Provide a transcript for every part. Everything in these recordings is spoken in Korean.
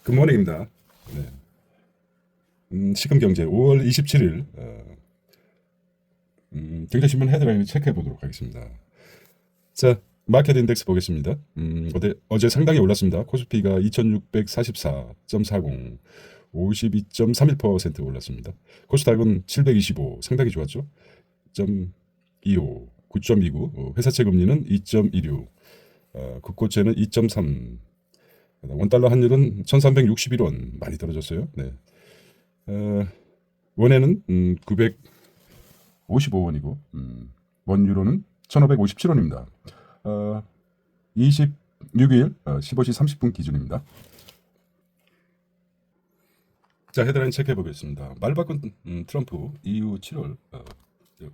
굿모닝입니다. 네. 시금경제 5월 27일 경제신문 헤드라인을 체크해 보도록 하겠습니다. 자, 마켓 인덱스 보겠습니다. 어제 상당히 올랐습니다. 코스피가 2644.40, 52.31% 올랐습니다. 코스닥은 725, 상당히 좋았죠. 9.25, 9.29, 회사채 금리는 2.16, 국고채는 2.3, 원달러 환율은 1361원, 많이 떨어졌어요. 네. 원에는 955원이고 원 유로는 1557원입니다. 26일 15시 30분 기준입니다. 자, 헤드라인 체크해 보겠습니다. 말 바꾼 트럼프 이후 7월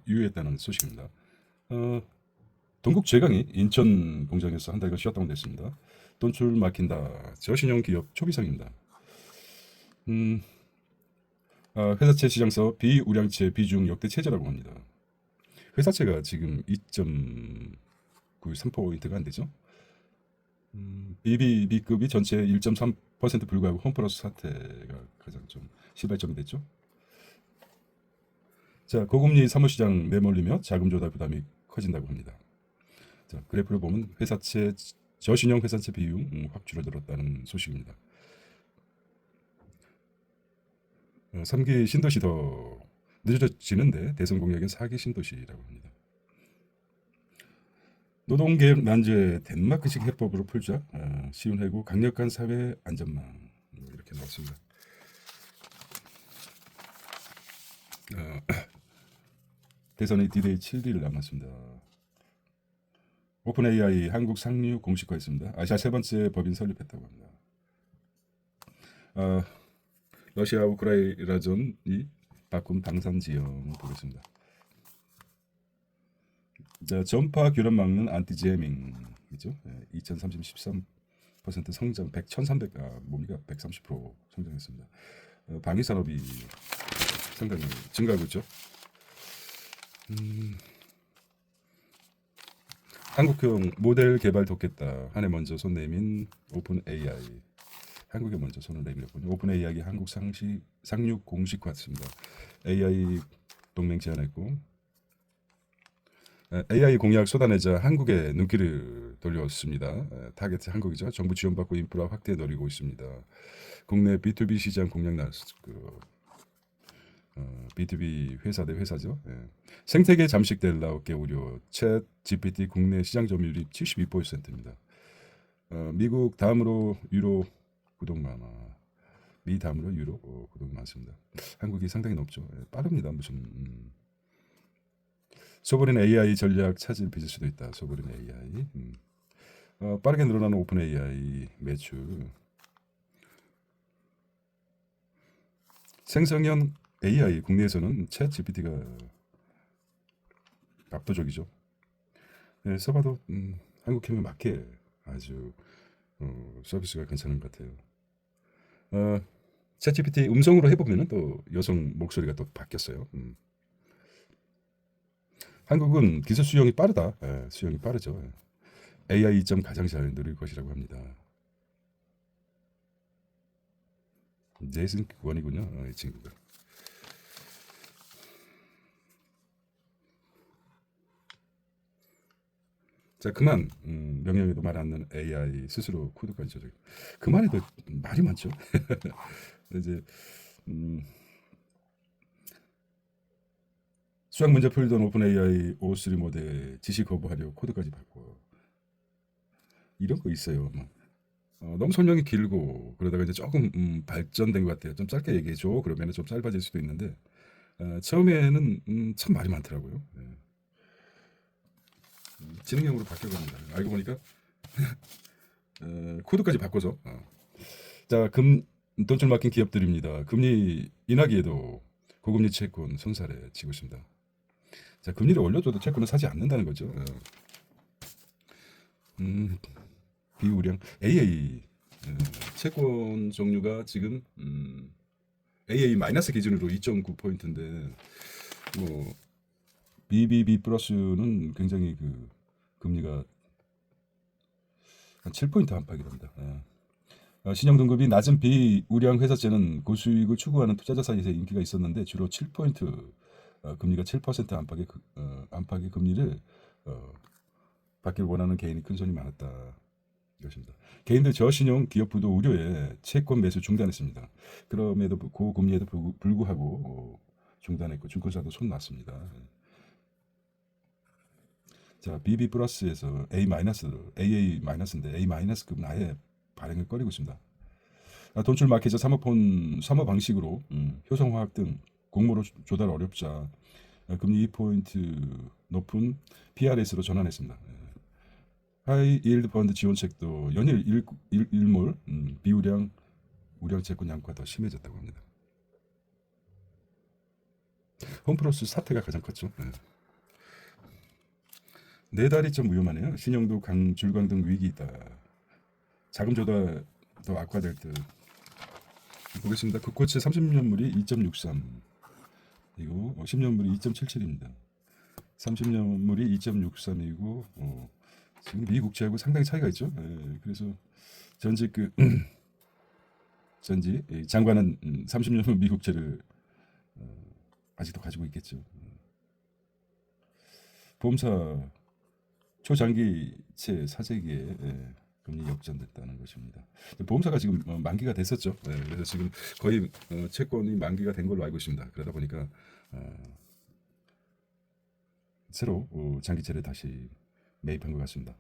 유예했다는 소식입니다. 동국 제강이 인천 공장에서 한 달간 셧다운 됐습니다. 돈줄 막힌다. 저신용 기업 초비상입니다. 회사채 시장서 비우량채 비중 역대 최저라고 합니다. 회사채가 지금 2.93%가 안 되죠. BBB급이 전체 1.3% 불구하고 홈플러스 사태가 가장 좀 시발점이 됐죠. 자, 고금리 사무시장 내몰리며 자금 조달 부담이 커진다고 합니다. 자, 그래프를 보면 회사채 저신용 회사채 비용 확 줄어들었다는 소식입니다. 3기 신도시 더 늦어지는데 대선 공약은 4기 신도시라고 합니다. 노동개혁 난제 덴마크식 해법으로 풀자. 쉬운 해고 강력한 사회 안전망 이렇게 나왔습니다. 대선이 D-Day 7일 남았습니다. 오픈 AI 한국 상류 공식화했습니다. 아시아 세 번째 법인 설립했다고 합니다. 러시아 우크라이나전이 바꾼 방산 지형 보겠습니다. 자, 전파 교란 막는 안티제밍이죠. 2030 13% 성장, 1,300 몸이가 130% 성장했습니다. 방위 산업이 상당히 증가하고 있죠. 한국형 모델 개발 돕겠다. 한 해 먼저 손 내민 오픈 AI. 한국에 먼저 손을 내밀었군요. 오픈 AI가 한국 상륙 공식화했습니다. AI 동맹 제안했고 AI 공약 쏟아내자 한국에 눈길을 돌렸습니다. 타겟 한국이죠. 정부 지원받고 인프라 확대 노리고 있습니다. 국내 B2B 시장 공략 B2B 회사 대 회사죠. 생태계 잠식될 나올게 우려. 챗 GPT 국내 시장 점유율이 72%입니다. 미국 다음으로 유로 구독 많아. 미 다음으로 유로 구독이 많습니다. 한국이 상당히 높죠. 빠릅니다. 무슨 소버린 AI 전략 차질 빚을 수도 있다. 소버린 AI. 빠르게 늘어나는 오픈 AI 매출. 생성형 AI 국내에서는 챗 GPT가 압도적이죠. 네, 써봐도 한국형에 맞게 아주 서비스가 괜찮은 것 같아요. 챗 GPT 음성으로 해보면 또 여성 목소리가 또 바뀌었어요. 한국은 기술 수용이 빠르다. 수용이 빠르죠. AI 2점 가장 잘 누릴 것이라고 합니다. 제이슨 원이군요. 이 친구가. 자, 그만 명령에도 말 않는 AI 스스로 코드까지 저장. 그만해도 말이 많죠. 이제 수학 문제 풀던 오픈 AI O3 모델 지시 거부하려 코드까지 바꿔. 이런 거 있어요. 너무 설명이 길고 그러다가 이제 조금 발전된 것 같아요. 좀 짧게 얘기해 줘. 그러면 좀 짧아질 수도 있는데 처음에는 참 말이 많더라고요. 지능형으로 바뀌어갑니다. 알고 보니까 코드까지 바꿔서. 자, 돈줄 막힌 기업들입니다. 금리 인하기에도 고금리 채권 손살에 치고 있습니다. 자, 금리를 올려줘도 채권을 사지 않는다는 거죠. 비우량 AA 채권 종류가 지금 AA 마이너스 기준으로 2.9%인데 뭐 BBB 플러스는 굉장히 금리가 한 7% 안팎이랍니다. 신용등급이 낮은 비우량 회사채는 고수익을 추구하는 투자자 사이에서 인기가 있었는데 주로 7포인트 금리가 7% 안팎의 금리를 받길 원하는 개인이 큰 손이 많았다. 이것입니다. 개인들 저신용 기업부도 우려에 채권 매수 중단했습니다. 그럼에도 고금리에도 불구하고 중단했고 증권사도 손 놨습니다. 자, BB 플러스에서 A 마이너스, AA 마이너스인데 A 마이너스급은 아예 발행을 꺼리고 있습니다. 돈출 마켓에서 사모 방식으로 효성화학 등 공모로 조달 어렵자 금리 2포인트 높은 PRS로 전환했습니다. 하이 일드 펀드 지원책도 연일 일몰 비우량 우량 채권 양과 더 심해졌다고 합니다. 홈플러스 사태가 가장 컸죠. 네 달이 좀 위험하네요. 신용도 줄강 등 위기 있다. 자금 조달 더 악화될 듯. 보겠습니다. 국고채 30년물이 2.63 이고 10년물이 2.77입니다. 30년물이 2.63이고 지금 미 국채하고 상당히 차이가 있죠. 그래서 전직 장관은 30년물 미국채를 아직도 가지고 있겠죠. 보험사 초장기채 사재기에 금리 역전됐다는 것입니다. 보험사가 지금 만기가 됐었죠. 그래서 지금 거의 채권이 만기가 된 걸로 알고 있습니다. 그러다 보니까 새로 장기채를 다시 매입한 것 같습니다.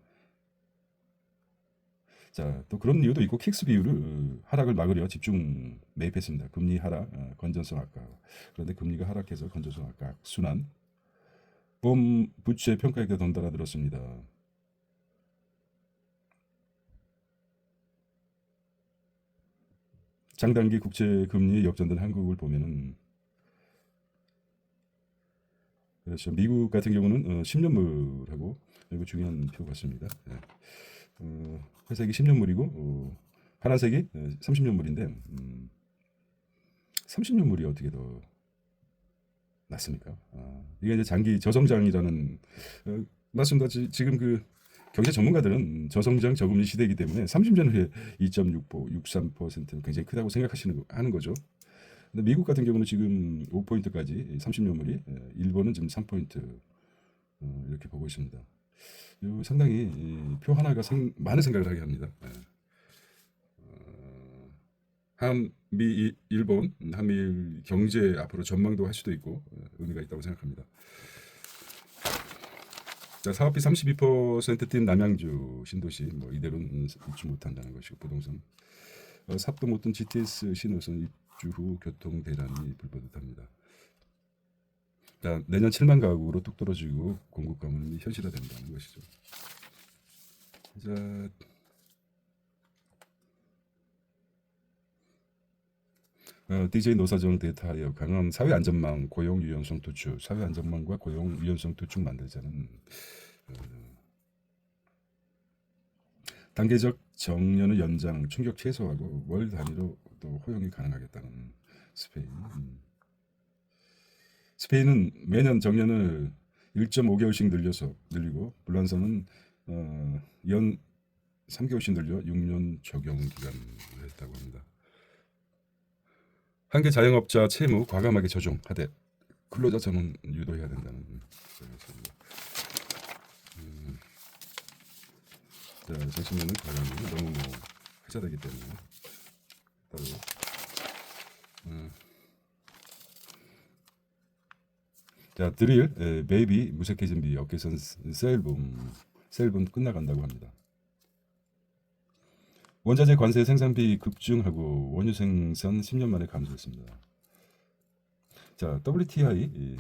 자, 또 그런 이유도 있고 킥스 비율을 하락을 막으려 집중 매입했습니다. 금리 하락, 건전성 악화. 그런데 금리가 하락해서 건전성 악화 순환. 보험 부채 평가액이 덩달아 늘었습니다. 장단기 국채 금리 역전된 한국을 보면은 그렇죠. 미국 같은 경우는 10년물하고 이거 중요한 표 같습니다. 회색이 10년물이고 파란색이 30년물인데 30년물이 어떻게 더 낫습니까? 이게 이제 장기 저성장이라는 맞습니다. 지금 그 경제 전문가들은 저성장 저금리 시대이기 때문에 30년 후에 2.65, 63%는 굉장히 크다고 하는 거죠. 근데 미국 같은 경우는 지금 5포인트까지 30년물이 일본은 지금 3포인트 이렇게 보고 있습니다. 상당히 표 하나가 많은 생각을 하게 합니다. 일본, 한미일 경제 앞으로 전망도 할 수도 있고 의미가 있다고 생각합니다. 자, 사업비 32% 뛴 남양주 신도시 뭐 이대로는 입주 못한다는 것이고 부동산 삽도 못든 GTS 신호선 입주 후 교통 대란이 불보듯합니다. 자, 내년 7만 가구로 뚝 떨어지고 공급 가문이 현실화된다는 것이죠. 자, DJ 노사정 데이터하여 강한 사회안전망, 고용 유연성 도축, 사회안전망과 고용 유연성 도축 만들자는 단계적 정년의 연장, 충격 최소화하고 월 단위로 또 허용이 가능하겠다는 스페인. 스페인은 매년 정년을 1.5개월씩 늘리고 불란서는 연 3개월씩 늘려 6년 적용 기간을 했다고 합니다. 한계 자영업자 채무 과감하게 조정하되 근로자 전원 유도해야 된다는 것입니다. 자, 잠시만요. 과감히 너무 회자되기 때문에 따로 자, 드릴 베이비 무색해 준비 업계선 셀붐 끝나간다고 합니다. 원자재 관세 생산비 급증하고 원유 생산 10년 만에 감소했습니다. 자, WTI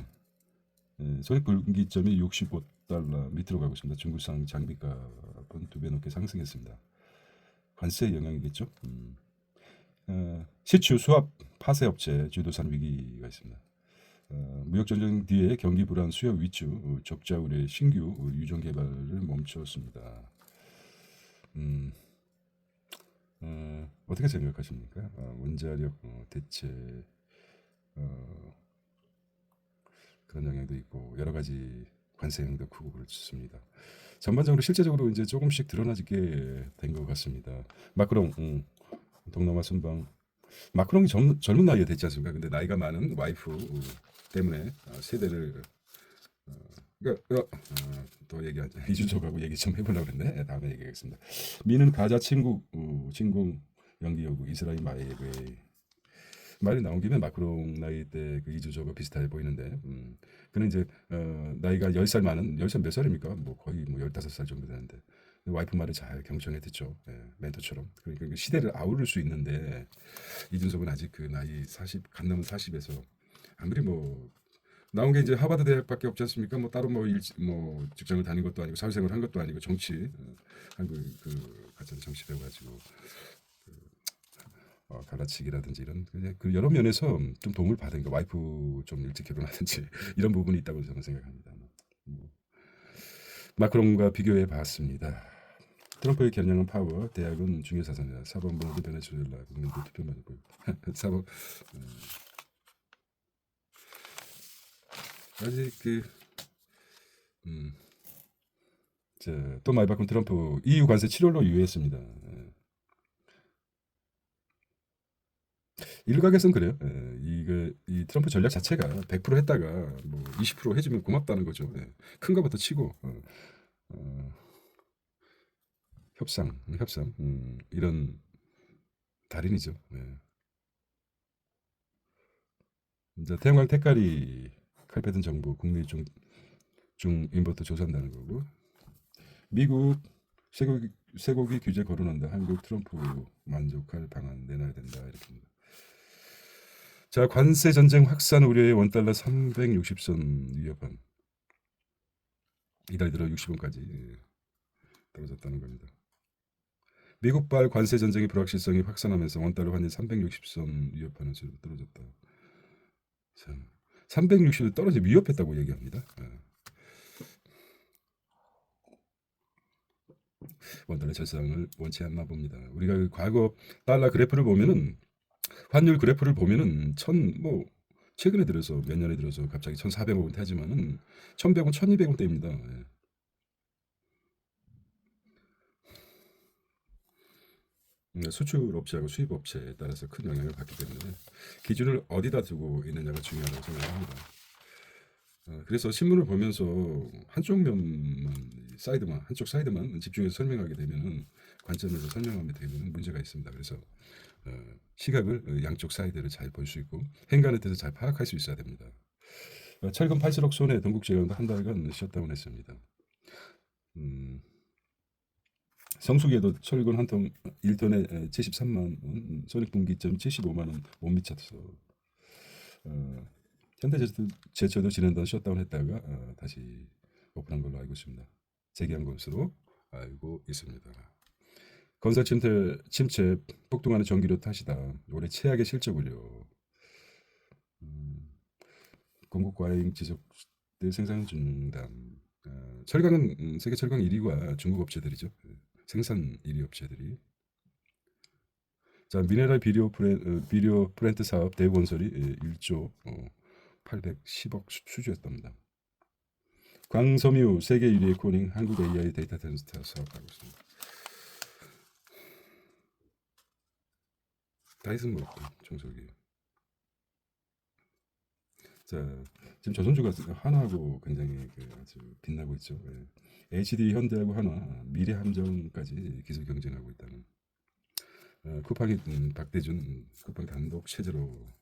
손익분기점이 65달러 밑으로 가고 있습니다. 중국산 장비값은 2배 넘게 상승했습니다. 관세 영향이겠죠. 시추 수압 파쇄업체 주도산 위기가 있습니다. 무역전쟁 뒤에 경기 불안 수요 위축 적자 우려 신규 유전 개발을 멈췄습니다. 어떻게 생각하십니까? 원자력 대체 그런 영향도 있고 여러 가지 관세 영향도 크고 그렇습니다. 전반적으로 실제적으로 이제 조금씩 드러나게 된 것 같습니다. 마크롱 동남아 순방. 마크롱이 젊은 나이에 됐지 않습니까? 근데 나이가 많은 와이프 때문에 세대를 또 얘기하자. 이주족하고 얘기 좀 해보려고 했는데 다음에 얘기하겠습니다. 미는 가자 친구 진공 연기 요구 이스라엘 마예의 말이 나온 김에 마크롱 나이 때 그 이주족과 비슷해 보이는데 그는 이제 나이가 10살 많은 10살 몇 살입니까? 뭐 거의 뭐 15살 정도 되는데 와이프 말을 잘 경청해 듣죠. 예, 멘토처럼. 그러니까 그 시대를 아우를 수 있는데 이준석은 아직 그 나이 40, 갓 넘은 40에서 아무리 뭐 나온 게 이제 하버드 대학밖에 없지 않습니까? 뭐 따로 뭐 직장을 다닌 것도 아니고 사회생활 한 것도 아니고 정치 한국 그 가짜 정치 배워가지고 갈라치기라든지 이런 그냥 그 여러 면에서 좀 도움을 받은 거 와이프 좀 일찍 결혼하든지 이런 부분이 있다고 저는 생각합니다. 마크롱과 비교해 봤습니다. 트럼프의 겨냥은 파워, 대학은 중요 사상이다. 사법부는 베네수엘라 국민들 투표만 보고 사법 아직 또 많이 바꾼 트럼프 EU 관세 7월로 유예했습니다. 일각에서는 그래요. 이 트럼프 전략 자체가 100% 했다가 뭐 20% 해주면 고맙다는 거죠. 큰 거부터 치고 협상 이런 달인이죠. 이제 태양광 태깔이 칼패든 정부 국내 중임포트 조사한다는 거고 미국 쇠고기 규제 거론한다. 한국 트럼프 만족할 방안 내놔야 된다 이렇게입니다. 자 관세 전쟁 확산 우려의 원달러 360선 위협한 이달 들어 60원까지 떨어졌다는 겁니다. 미국발 관세 전쟁의 불확실성이 확산하면서 원달러 환율 360선 위협하는 수로 떨어졌다. 360도 떨어져 위협했다고 얘기합니다. 원달러 절상을 원치 않나 봅니다. 우리가 그 과거 달러 그래프를 보면은 환율 그래프를 보면은 뭐 최근에 들어서 몇 년에 들어서 갑자기 1,400원대 하지만은 1,100원, 1,200원대입니다. 수출 업체하고 수입 업체에 따라서 큰 영향을 받기 때문에 기준을 어디다 두고 있느냐가 중요하다고 생각합니다. 그래서 신문을 보면서 한쪽 면만 한쪽 사이드만 집중해서 설명하게 되면은 관점에서 설명하게 되면 문제가 있습니다. 그래서 시각을 양쪽 사이드를 잘 볼 수 있고 행간에 대해서 잘 파악할 수 있어야 됩니다. 철근 팔스럭 손해 동국제강도 한 달간 셧다운했습니다. 성수기에도 철근 한 통 1톤에 73만 원, 손익분기점 75만 원 못 미쳤어. 현대제철도 지난달 셧다운했다가 다시 오픈한 걸로 알고 있습니다. 재개한 것으로 알고 있습니다. 건설 침체 폭등하는 전기료 탓이다. 올해 최악의 실적 우려. 공급 과잉 지속될 생산 중단. 철강은 세계 철강 1위가 중국 업체들이죠. 생산 1위 업체들이. 자 미네랄 비료 프렌트 사업 대우건설이 1조 810억 수주했답니다. 광섬유 세계 1위의 코닝 한국 AI 데이터 센터 사업하고 있습니다. 다이슨 뭐 청소기. 자 지금 조선주가 하나하고 굉장히 아주 빛나고 있죠. HD 현대하고 하나 미래함정까지 기술 경쟁하고 있다는. 쿠팡이 박대준 쿠팡 단독 체제로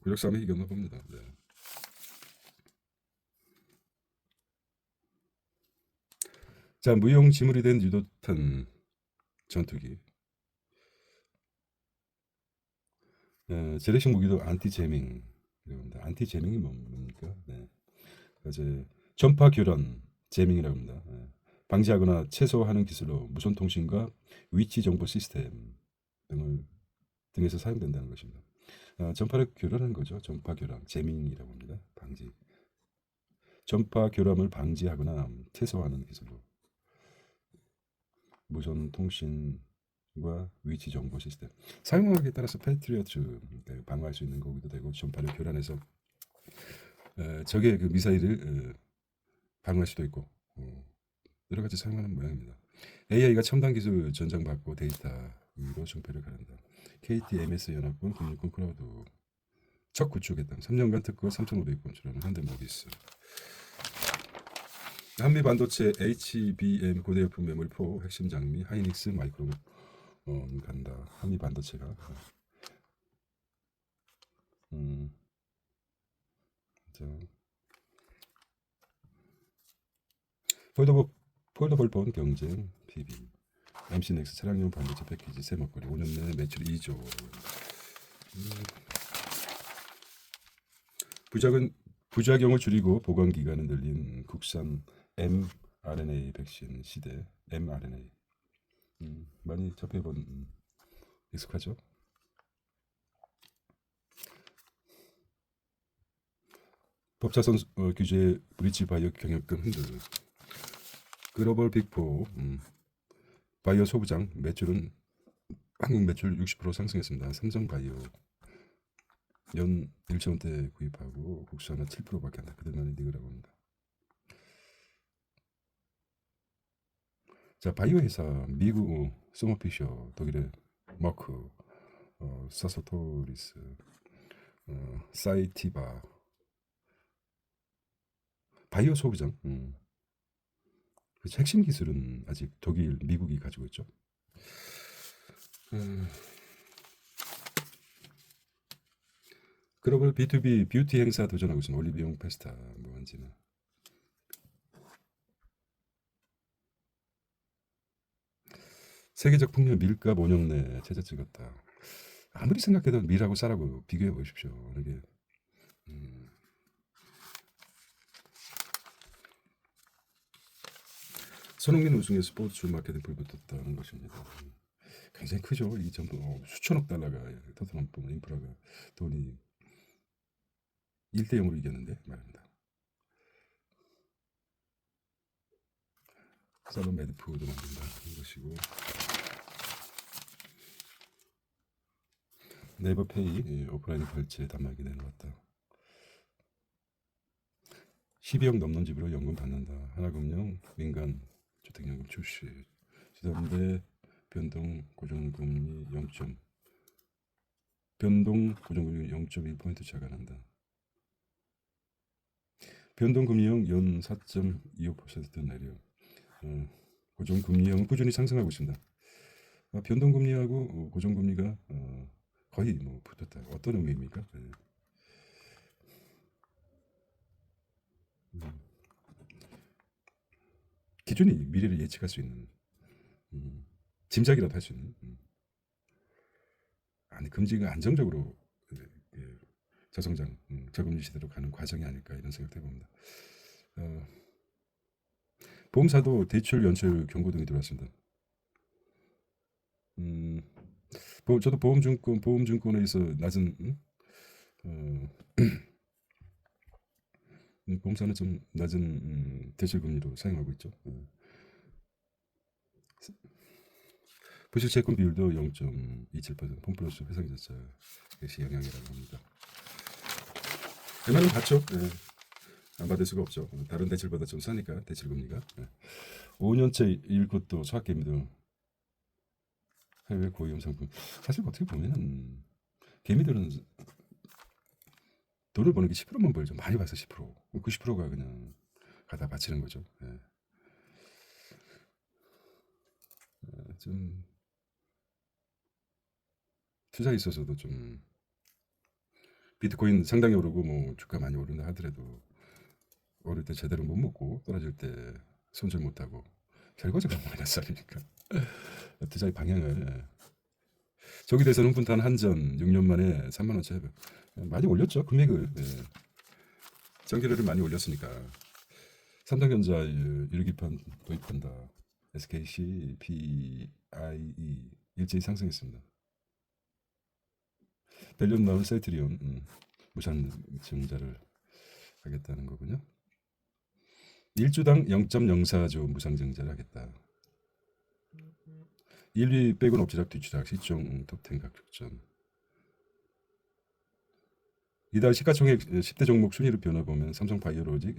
구력 싸움에 이겼나 봅니다. 자 무용 지물이 된 유도탄 전투기. 재래식 무기도 안티제밍. 안티제밍이 뭡니까? 이제 전파 교란 제밍이라고 합니다. 방지하거나 최소화하는 기술로 무선 통신과 위치 정보 시스템 등에서 사용된다는 것입니다. 전파를 교란하는 거죠. 전파 교란, 제밍이라고 합니다. 방지. 전파 교란을 방지하거나 최소화하는 기술로 무선 통신과 위치 정보 시스템. 사용하기에 따라서 패트리어트 방어할 수 있는 거기도 되고 전파를 교란해서 적의 그 미사일을 방어할 수도 있고 여러 가지 사용하는 모양입니다. AI가 첨단 기술 전장받고 데이터 위로 승패를 가른다. KTMS 연합군 금융권 클라우드 첫 구축했다. 3년간 특허 3,500건 출하는 현대모비스. 한미 반도체 HBM 고대역품 메모리 4 핵심 장미 하이닉스 마이크론 간다. 한미 반도체가 자, 폴더블 폰 경쟁 PB MC넥스 차량용 반도체 패키지 새 먹거리 5년 내 매출 2조. 부작용을 줄이고 보관 기간을 늘린 국산 mRNA 백신 시대. mRNA 많이 접해본 익숙하죠? 법차선 규제 브리치 바이오 경영권 흔들. 글로벌 빅4 바이오 소부장 매출은 한국 매출 60% 상승했습니다. 삼성바이오 연 1천원대 구입하고 국수하나 7%밖에 안 돼. 그들만의 리그라고 합니다. 자, 바이오 회사 미국 소모피셔, 독일의 머크, 사소토리스, 사이티바 바이오 소부장. 그렇죠. 핵심 기술은 아직 독일, 미국이 가지고 있죠. 글로벌 B2B 뷰티 행사 도전하고 있습니다. 올리브영 페스타 뭐한지는. 세계적 풍력 밀값 5년 내 최저 찍었다. 아무리 생각해도 밀하고 쌀하고 비교해 보십시오. 이게 손흥민 우승에 스포츠 마케팅 불 붙었다는 것입니다. 굉장히 크죠. 이 정도 수천억 달러가 토트넘 인프라가 돈이 1대0으로 이겼는데 말입니다. 살론 매드푸도 만든다는 것이고 네이버페이 오프라인 결제 단말기 내놓았다. 12억 넘는 집으로 연금 받는다. 하나금융 민간 주택연금 출시. 지난해 변동 고정금리 0.1% 차감한다. 변동금리형 연 4.25% 내려. 고정금리형은 꾸준히 상승하고 있습니다. 변동금리하고 고정금리가 거의 뭐 붙었다. 어떤 의미입니까? 기준이 미래를 예측할 수 있는 짐작이라도 할 수 있는 아니 금리가 안정적으로 저성장 저금리 시대로 가는 과정이 아닐까 이런 생각도 해봅니다. 보험사도 대출 연체율 경고 등이 들어왔습니다. 저도 보험증권에서 낮은 보험사는 좀 낮은 대출 금리로 사용하고 있죠. 부실채권 비율도 0.27%, 홈플러스 회상자차 역시 영향이라고 합니다. 웬만하면 받죠. 안 받을 수가 없죠. 다른 대출보다 좀 싸니까 대출 금리가. 5년째 일것도 소학개미들 해외 고위험 상품. 사실 어떻게 보면은 개미들은 돈을 버는 게 10%만 벌죠. 많이 봐서 10%. 90%가 그냥 갖다 바치는 거죠. 좀 투자에 있어서도 좀 비트코인 상당히 오르고 뭐 주가 많이 오른다 하더라도 오를 때 제대로 못 먹고 떨어질 때 손절 못하고 결과적으로 마이너스 아닙니까? 투자의 방향을 저기 대선 흥분탄 한전 6년 만에 3만 원째 많이 올렸죠. 금액을 전기료를 많이 올렸으니까. 삼성전자 유리기판 도입한다. SKC, PIE 일제히 상승했습니다. 벨륨 나온 셀트리온 무상 증자를 하겠다는 거군요. 1주당 0.04조 무상 증자를 하겠다. 1위 빼곤 엎치락 뒤치락 시총 톱10 각격전. 이달 시가총액 10대 종목 순위로 변화보면 삼성바이오로직,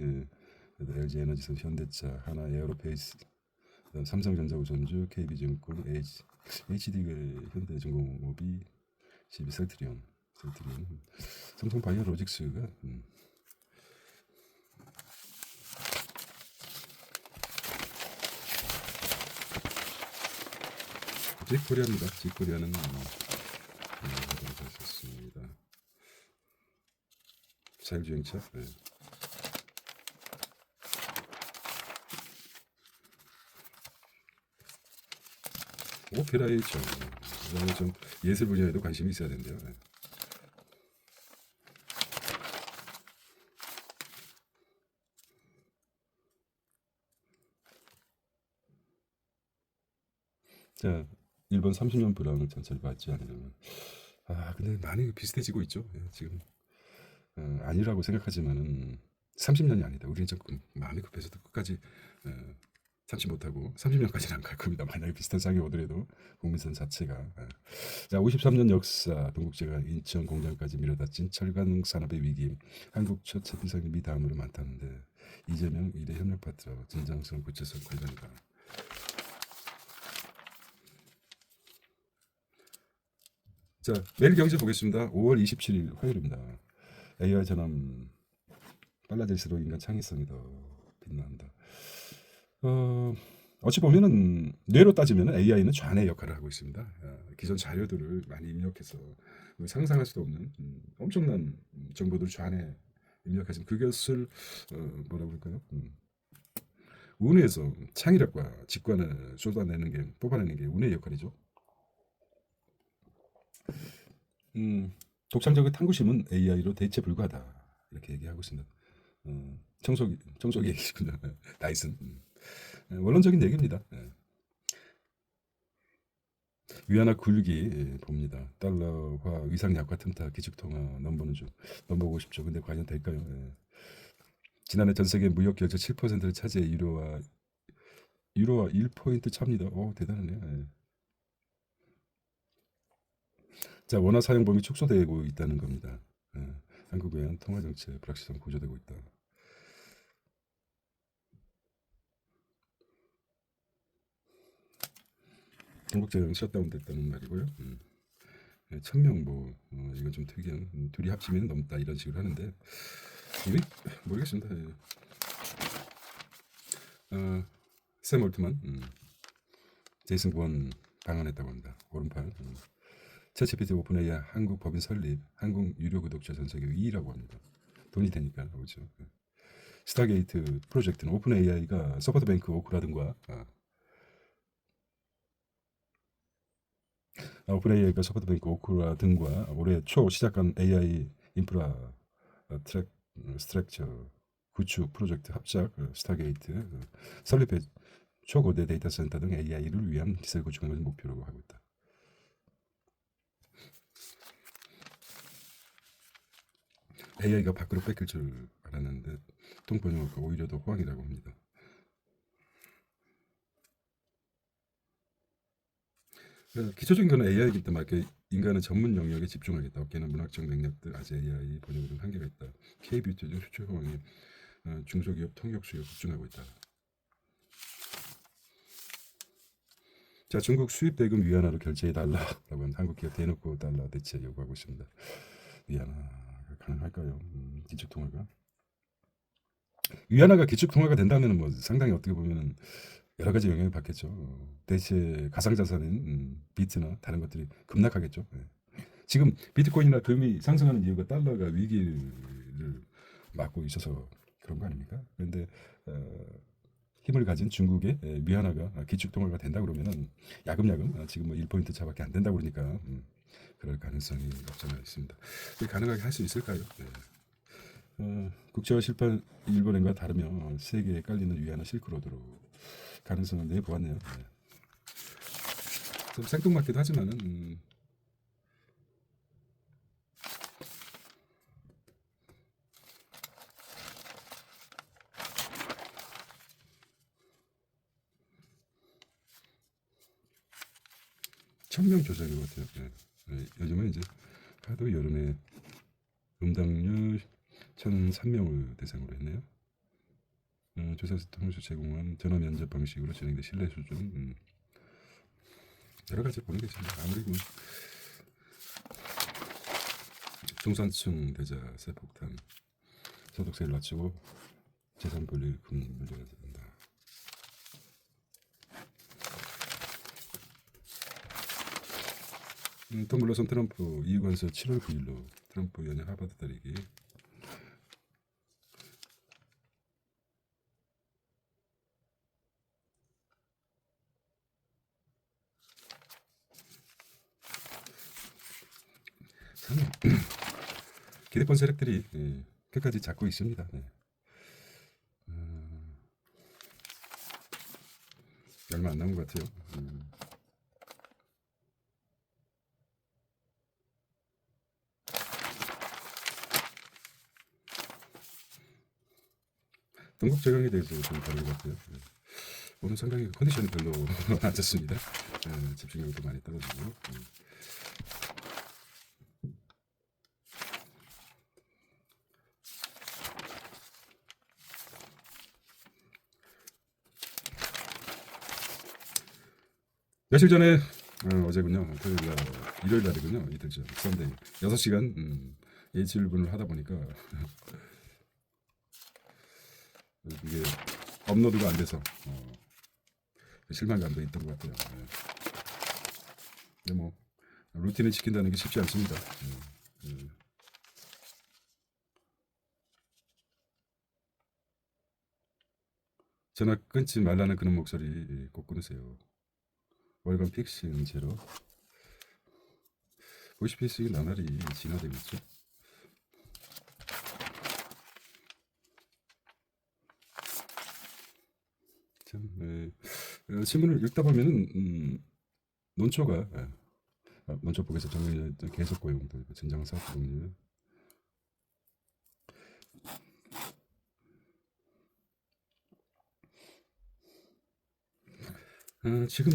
LG에너지선, 현대차, 하나에어로페이스, 삼성전자 우선주, KB증권, HD의 현대중공업이 12셀트리온, 삼성 바이오로직스가 G코리아입니다. G코리아는 하도록 하겠습니다. 자율주행차. 네. 오페라이죠. 그다음에 좀 예술 분야에도 관심이 있어야 된대요. 네. 자, 일본 30년 불황을 전철 받지 않으려면 근데 많이 비슷해지고 있죠. 예, 지금 아니라고 생각하지만은 30년이 아니다. 우리는 조금 마음이 급해서도 끝까지 참지 못하고 30년까지는 안 갈 겁니다. 만약에 비슷한 상황이 오더라도 국민선 자체가 자 53년 역사 동국제가 인천 공장까지 밀어닥친 철강 산업의 위기 한국 첫 채팅상이 미 다음으로 많다는데 이재명 이대 협력 파트너 진정성 구체성 관련가 자 매일 경제 보겠습니다. 5월 27일 화요일입니다. AI 전환 빨라질수록 인간 창의성이 더 빛난다. 어찌 보면은 뇌로 따지면 AI는 좌뇌 역할을 하고 있습니다. 기존 자료들을 많이 입력해서 상상할 수도 없는 엄청난 정보들을 좌뇌 입력하지만 그것을 뭐라 그럴까요? 운에서 창의력과 직관을 쏟아내는 게 뽑아내는 게 운의 역할이죠. 독창적인 탐구심은 AI로 대체 불가하다 이렇게 얘기하고 있습니다. 청소기 얘기군요. 다이슨. 원론적인 얘기입니다. 위안화 굴기 봅니다. 달러화 위상 약화 틈타 기축통화 넘보는 중 넘보고 싶죠. 근데 과연 될까요? 지난해 전 세계 무역 결제 7%를 차지해 유로화 1포인트 찹니다. 대단하네요. 자 원화 사용 범위 축소되고 있다는 겁니다. 한국 외환 통화 정책 불확실성 고조되고 있다. 중국제가 셧다운 됐다는 말이고요. 1000명 뭐 이건 좀 특이한 둘이 합치면 넘다 이런 식으로 하는데 이게 모르겠습니다. 샘 올트만 제이슨 권 방한했다고 합니다. 오른팔 챗GPT 오픈 AI 한국 법인 설립 한국 유료 구독자 전 세계 2위라고 합니다. 돈이 되니까 그렇죠. 스타게이트 프로젝트는 오픈 AI가 소프트뱅크 오크라 등과 오픈 AI가 소프트뱅크 오크라 등과 올해 초 시작한 AI 인프라 스트럭처 구축 프로젝트 합작 스타게이트 설립해 초거대 데이터 센터 등 AI를 위한 기술 구축을 목표로 하고 있다. AI가 밖으로 뺏길 줄 알았는데 통번역가 오히려 더 호황이라고 합니다. 기초적인 거는 AI이기 때문에 인간은 전문 영역에 집중하겠다. 어깨는 문학적 맥락들 아재 AI 번역으로는 한계가 있다. K-뷰티 등 수출 호황에 중소기업 통역 수요 집중하고 있다. 자 중국 수입 대금 위안화로 결제해달라라고 하는 한국 기업 대놓고 달러 대체 요구하고 있습니다. 위안화가 가능할까요? 기축통화가 위안화가 기축통화가 된다면 뭐 상당히 어떻게 보면은 여러 가지 영향을 받겠죠. 대체 가상자산인 비트나 다른 것들이 급락하겠죠. 지금 비트코인이나 금이 상승하는 이유가 달러가 위기를 막고 있어서 그런 거 아닙니까? 그런데 힘을 가진 중국의 위안화가 기축통화가 된다 그러면은 야금야금 지금 뭐 1포인트 차밖에 안 된다 그러니까 그럴 가능성이 없잖아 있습니다. 가능하게 할 수 있을까요? 국제화 실패 일본행과 다르며 세계에 깔리는 위안화 실크로드로 가능성을 내보았네요. 좀 생뚱맞기도 하지만은 천명 조사인 것 같아요. 요즘은 이제 하도 여름에 응답률 1,003명을 대상으로 했네요. 조사 통해서 제공한 전화 면접 방식으로 진행된 신뢰 수준 여러 가지 보는 게 있습니다. 아무리 뭐 중산층 대자 세폭탄 소득세를 낮추고 재산 분리를 물려야 된다. 또 물러선 트럼프 이유관서 7월 9일로 트럼프 연예 하버드 다리기. 기득권 세력들이 끝까지 잡고 있습니다. 네. 얼마 안 남은 것 같아요. 동국 제강에 대해서 좀 다룰 것 같아요. 네. 오늘 상당히 컨디션이 별로 안 좋습니다. 집중력도 많이 떨어지고. 며칠 전에 어제군요. 토요일 날, 일요일 날이군요. 이틀 전 썬데이 6시간 H1분을 하다 보니까 이게 업로드가 안 돼서 실망감도 있던 것 같아요. 네. 근데 뭐 루틴을 지킨다는 게 쉽지 않습니다. 전화 끊지 말라는 그런 목소리 꼭 끊으세요. 월간 픽싱 제로 보이스피싱 나날이 진화되고 있죠. 참, 신문을 읽다 보면은 논초가 논초법에서 정해진 계속 고용도 진정 사업 동료 지금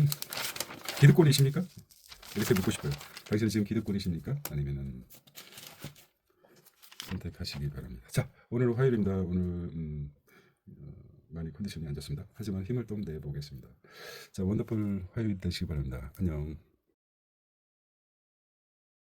기득권이십니까? 이렇게 묻고 싶어요. 당신은 지금 기득권이십니까? 아니면은 선택하시기 바랍니다. 자, 오늘은 화요일입니다. 오늘 많이 컨디션이 안 좋습니다. 하지만 힘을 좀 내보겠습니다. 자, 원더풀 화요일 되시기 바랍니다. 안녕.